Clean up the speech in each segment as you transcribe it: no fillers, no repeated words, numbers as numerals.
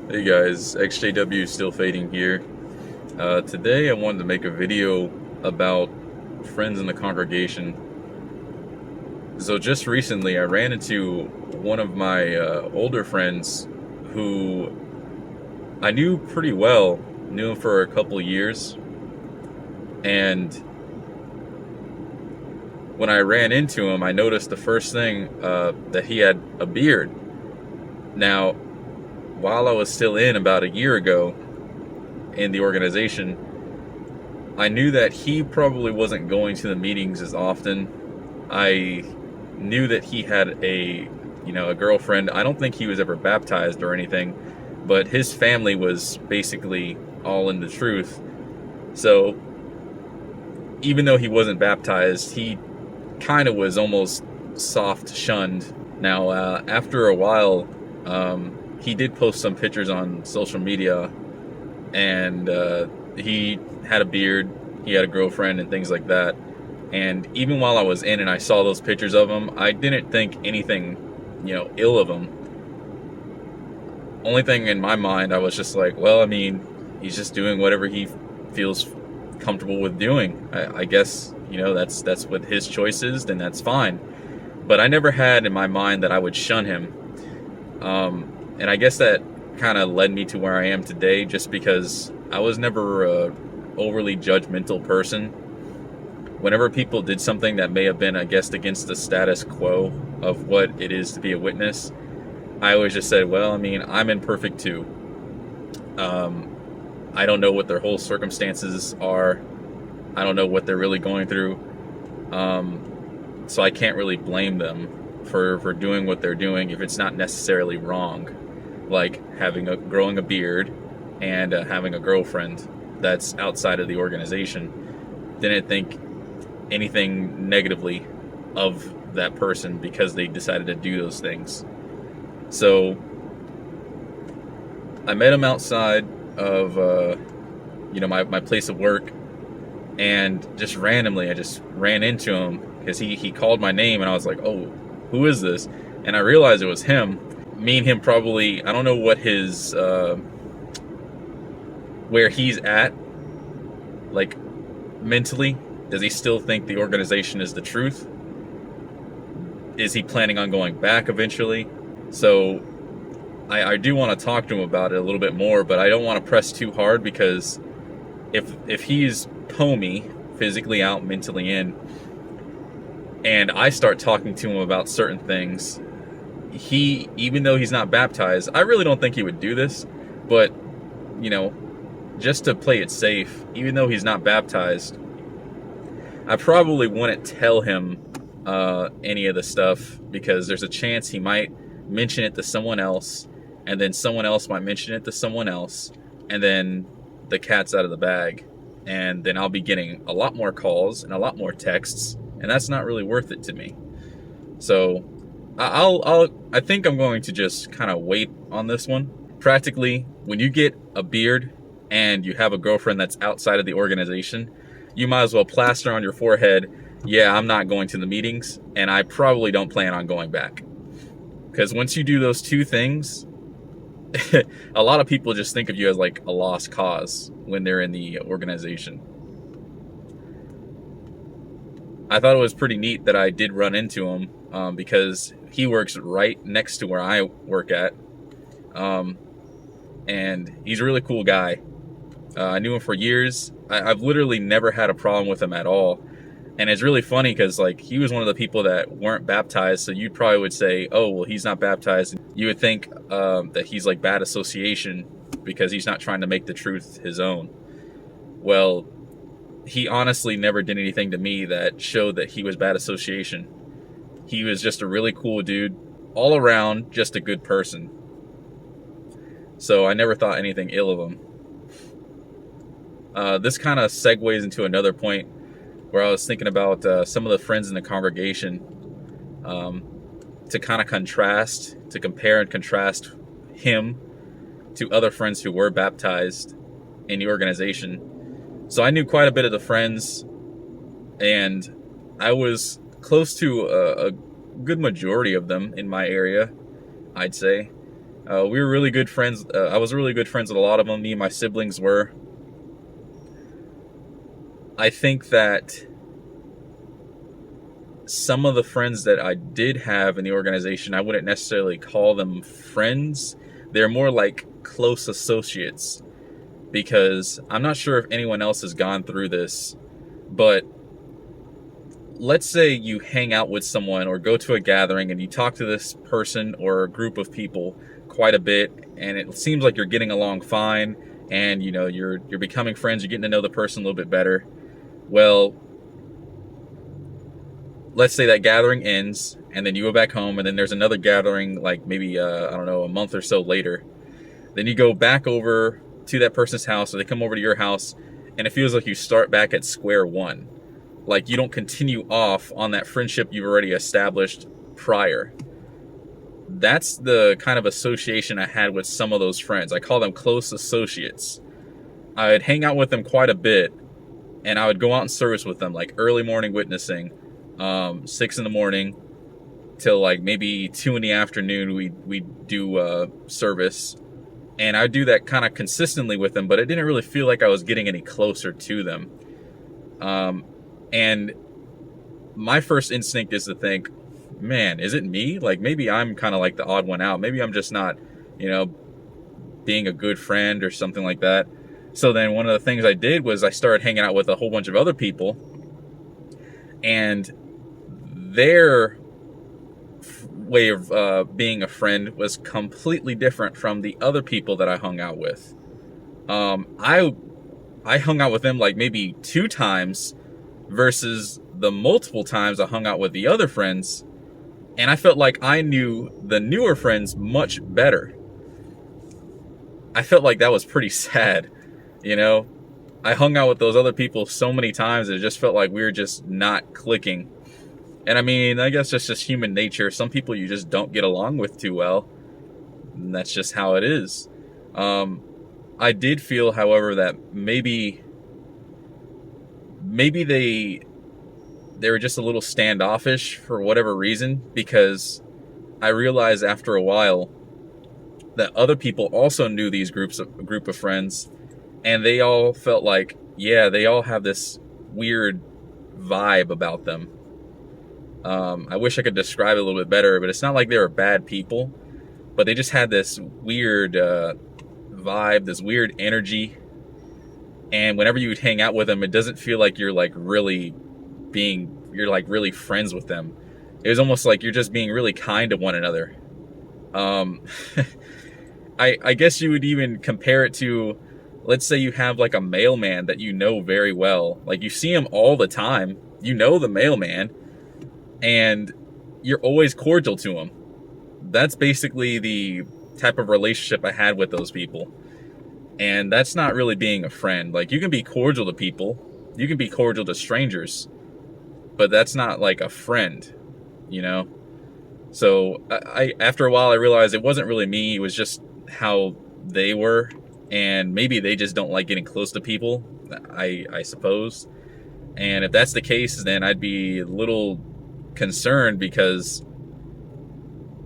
Hey guys, ExJW still fading here. Today I wanted to make a video about friends in the congregation. So just recently I ran into one of my older friends who I knew pretty well, knew him for a couple years, and when I ran into him I noticed the first thing that he had a beard. Now, while I was still in about a year ago in the organization, I knew that he probably wasn't going to the meetings as often. I knew that he had a girlfriend. I don't think he was ever baptized or anything, but his family was basically all in the truth. So even though he wasn't baptized, he kind of was almost soft shunned. Now, after a while, he did post some pictures on social media, and he had a beard, he had a girlfriend and things like that. And even while I was in and I saw those pictures of him, I didn't think anything, ill of him. Only thing in my mind, I was just like, well, I mean, he's just doing whatever he feels comfortable with doing. I guess, that's what his choice is, then that's fine. But I never had in my mind that I would shun him. And I guess that kind of led me to where I am today, just because I was never a overly judgmental person. Whenever people did something that may have been, I guess, against the status quo of what it is to be a witness, I always just said, well, I mean, I'm imperfect too. I don't know what their whole circumstances are. I don't know what they're really going through. So I can't really blame them for doing what they're doing if it's not necessarily wrong, like growing a beard and having a girlfriend that's outside of the organization. Didn't think anything negatively of that person because they decided to do those things. So I met him outside of my place of work, and just randomly I just ran into him because he called my name, and I was like, oh, who is this? And I realized it was him. Me and him probably, I don't know what his where he's at, like, mentally. Does he still think the organization is the truth? Is he planning on going back eventually? So I do want to talk to him about it a little bit more, but I don't want to press too hard, because if he's POMI, physically out, mentally in, and I start talking to him about certain things, even though he's not baptized, I really don't think he would do this, but just to play it safe, even though he's not baptized, I probably wouldn't tell him any of the stuff, because there's a chance he might mention it to someone else, and then someone else might mention it to someone else, and then the cat's out of the bag, and then I'll be getting a lot more calls and a lot more texts, and that's not really worth it to me. So I think I'm going to just kind of wait on this one. Practically, when you get a beard and you have a girlfriend that's outside of the organization, you might as well plaster on your forehead, yeah, I'm not going to the meetings, and I probably don't plan on going back. Because once you do those two things, a lot of people just think of you as like a lost cause when they're in the organization. I thought it was pretty neat that I did run into him, because he works right next to where I work at. And he's a really cool guy. I knew him for years. I've literally never had a problem with him at all. And it's really funny because, like, he was one of the people that weren't baptized, so you probably would say, oh, well, he's not baptized. You would think that he's like bad association because he's not trying to make the truth his own. Well, he honestly never did anything to me that showed that he was bad association. He was just a really cool dude, all around, just a good person. So I never thought anything ill of him. This kind of segues into another point where I was thinking about some of the friends in the congregation, to kind of compare and contrast him to other friends who were baptized in the organization. So I knew quite a bit of the friends, and I was close to a good majority of them in my area, I'd say. We were really good friends. I was really good friends with a lot of them. Me and my siblings were. I think that some of the friends that I did have in the organization, I wouldn't necessarily call them friends. They're more like close associates, because I'm not sure if anyone else has gone through this, but let's say you hang out with someone or go to a gathering and you talk to this person or a group of people quite a bit, and it seems like you're getting along fine, and you're becoming friends, you're getting to know the person a little bit better. Well, let's say that gathering ends, and then you go back home, and then there's another gathering, like maybe I don't know, a month or so later. Then you go back over to that person's house, or they come over to your house, and it feels like you start back at square one. Like you don't continue off on that friendship you've already established prior. That's the kind of association I had with some of those friends. I call them close associates. I'd hang out with them quite a bit, and I would go out in service with them, like early morning witnessing, 6 in the morning till like maybe 2 in the afternoon. We do service, and I do that kind of consistently with them, but it didn't really feel like I was getting any closer to them. And my first instinct is to think, man, is it me? Like maybe I'm kind of like the odd one out. Maybe I'm just not, being a good friend or something like that. So then one of the things I did was I started hanging out with a whole bunch of other people, and their way of being a friend was completely different from the other people that I hung out with. I hung out with them like maybe 2 times versus the multiple times I hung out with the other friends, and I felt like I knew the newer friends much better. I felt like that was pretty sad, I hung out with those other people so many times, it just felt like we were just not clicking. And I mean, I guess that's just human nature. Some people you just don't get along with too well, and that's just how it is. I did feel, however, that maybe they were just a little standoffish for whatever reason, because I realized after a while that other people also knew these group of friends, and they all felt like, yeah, they all have this weird vibe about them. I wish I could describe it a little bit better, but it's not like they were bad people, but they just had this weird vibe, this weird energy. And whenever you would hang out with them, it doesn't feel like you're like really friends with them. It was almost like you're just being really kind to one another. I guess you would even compare it to, let's say you have like a mailman that you know very well. Like you see him all the time. You know the mailman, and you're always cordial to him. That's basically the type of relationship I had with those people. And that's not really being a friend. Like you can be cordial to people. You can be cordial to strangers. But that's not like a friend, So I after a while I realized it wasn't really me. It was just how they were. And maybe they just don't like getting close to people, I suppose. And if that's the case, then I'd be a little concerned, because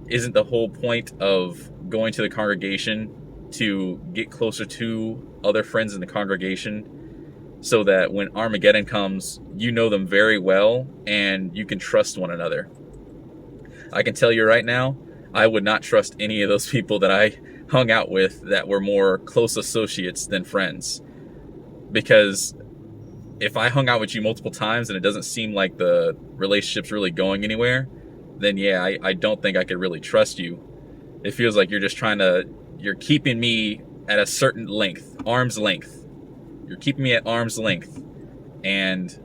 isn't the whole point of going to the congregation to get closer to other friends in the congregation, so that when Armageddon comes, you know them very well and you can trust one another? I can tell you right now, I would not trust any of those people that I hung out with that were more close associates than friends. Because if I hung out with you multiple times and it doesn't seem like the relationship's really going anywhere, then yeah, I don't think I could really trust you. It feels like you're keeping me at a certain length, arm's length. You're keeping me at arm's length. And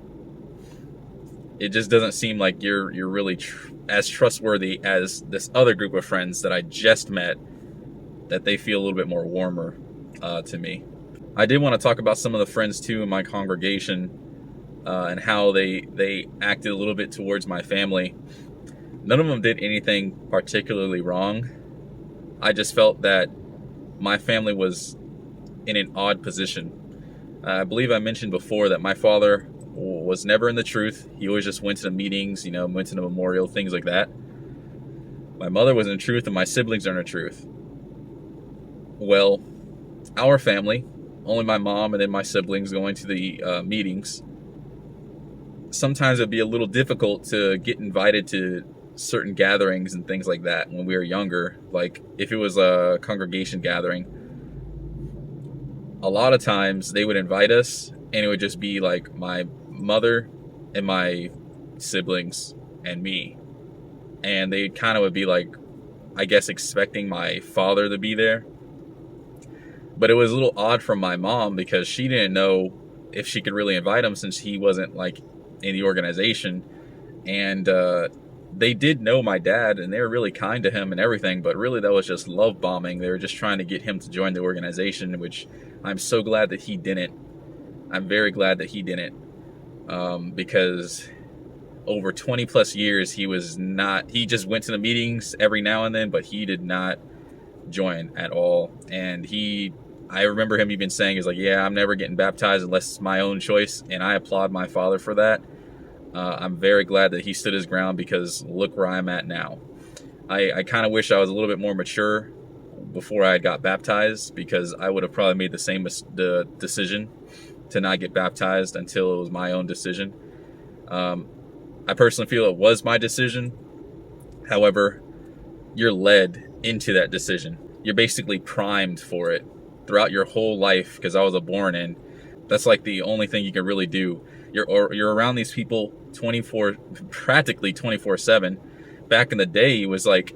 it just doesn't seem like you're really as trustworthy as this other group of friends that I just met, that they feel a little bit more warmer to me. I did want to talk about some of the friends too in my congregation, and how they acted a little bit towards my family. None of them did anything particularly wrong. I just felt that my family was in an odd position. I believe I mentioned before that my father was never in the truth. He always just went to the meetings, went to the memorial, things like that. My mother was in the truth, and my siblings are in the truth. Well, our family, only my mom and then my siblings going to the meetings. Sometimes it'd be a little difficult to get invited to certain gatherings and things like that when we were younger. Like if it was a congregation gathering, a lot of times they would invite us and it would just be like my mother and my siblings and me. And they kind of would be like, I guess, expecting my father to be there. But it was a little odd from my mom because she didn't know if she could really invite him since he wasn't like in the organization. And they did know my dad and they were really kind to him and everything, but really that was just love bombing. They were just trying to get him to join the organization, which I'm so glad that he didn't. I'm very glad that he didn't, because over 20 plus years he just went to the meetings every now and then, but he did not join at all. And I remember him even saying, is like, yeah, I'm never getting baptized unless it's my own choice. And I applaud my father for that. I'm very glad that he stood his ground because look where I'm at now. I kind of wish I was a little bit more mature before I got baptized, because I would have probably made the decision to not get baptized until it was my own decision. I personally feel it was my decision. However, you're led into that decision. You're basically primed for it throughout your whole life, because I was born in. That's like the only thing you can really do. You're around these people practically 24/7. Back in the day, it was like,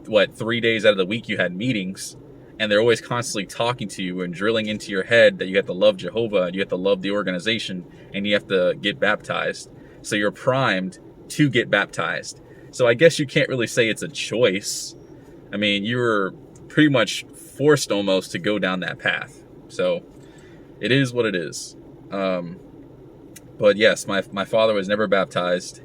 3 days out of the week you had meetings, and they're always constantly talking to you and drilling into your head that you have to love Jehovah, and you have to love the organization, and you have to get baptized. So you're primed to get baptized. So I guess you can't really say it's a choice. I mean, you were pretty much forced almost to go down that path. So it is what it is. But yes, my father was never baptized.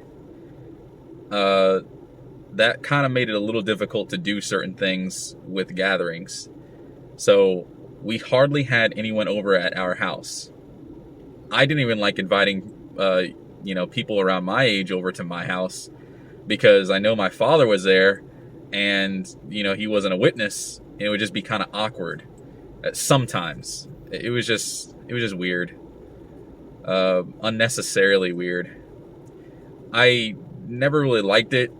That kind of made it a little difficult to do certain things with gatherings. So we hardly had anyone over at our house. I didn't even like inviting, people around my age over to my house, because I know my father was there and, he wasn't a witness, and it would just be kind of awkward. Sometimes it was just weird. Unnecessarily weird. I never really liked it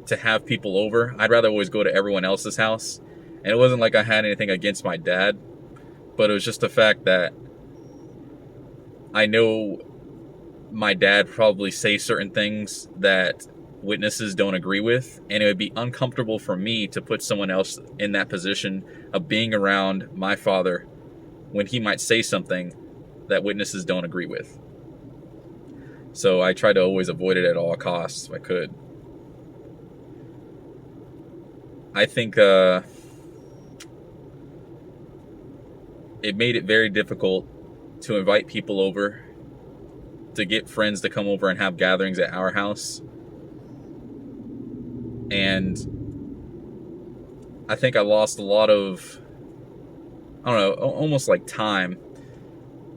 to have people over. I'd rather always go to everyone else's house. And it wasn't like I had anything against my dad, but it was just the fact that I know my dad probably say certain things that witnesses don't agree with, and it would be uncomfortable for me to put someone else in that position of being around my father when he might say something that witnesses don't agree with. So I try to always avoid it at all costs if I could. I think it made it very difficult to invite people over, to get friends to come over and have gatherings at our house. And I think I lost a lot of, almost like time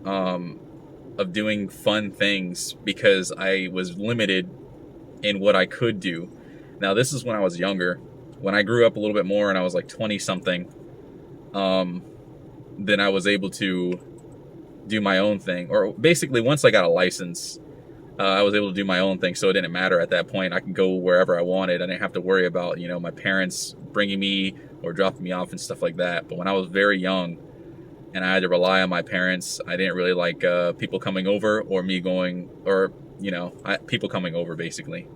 of doing fun things because I was limited in what I could do. Now, this is when I was younger. When I grew up a little bit more and I was like 20 something, then I was able to do my own thing. Or basically, once I got a license, I was able to do my own thing. So it didn't matter at that point. I could go wherever I wanted. I didn't have to worry about, my parents bringing me or dropping me off and stuff like that. But when I was very young and I had to rely on my parents, I didn't really like people coming over or me going, or, people coming over basically.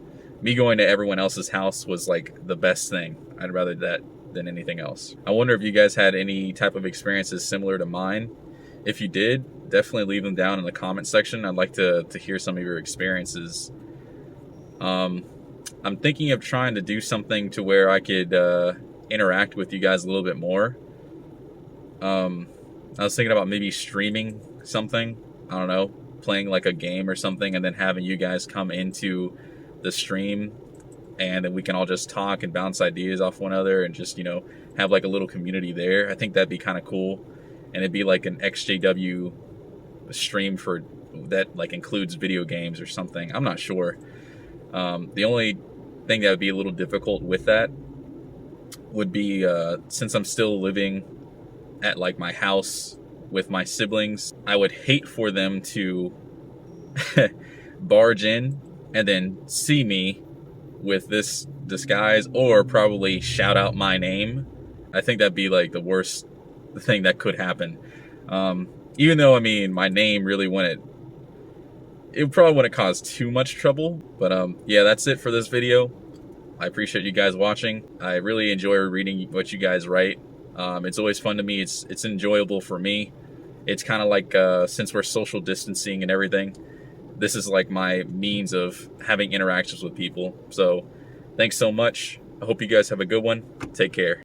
Me going to everyone else's house was like the best thing. I'd rather that than anything else. I wonder if you guys had any type of experiences similar to mine. If you did, definitely leave them down in the comment section. I'd like to hear some of your experiences. I'm thinking of trying to do something to where I could interact with you guys a little bit more. I was thinking about maybe streaming something. I don't know, playing like a game or something, and then having you guys come into the stream, and then we can all just talk and bounce ideas off one another and just, have like a little community there. I think that'd be kind of cool. And it'd be like an ExJW stream for that, like includes video games or something. I'm not sure. The only thing that would be a little difficult with that would be, since I'm still living at like my house with my siblings, I would hate for them to barge in and then see me with this disguise, or probably shout out my name. I think that'd be like the worst thing that could happen. Even though, I mean, my name really it probably wouldn't cause too much trouble. But yeah, that's it for this video. I appreciate you guys watching. I really enjoy reading what you guys write. It's always fun to me. It's enjoyable for me. It's kind of like, since we're social distancing and everything, this is like my means of having interactions with people. So thanks so much. I hope you guys have a good one. Take care.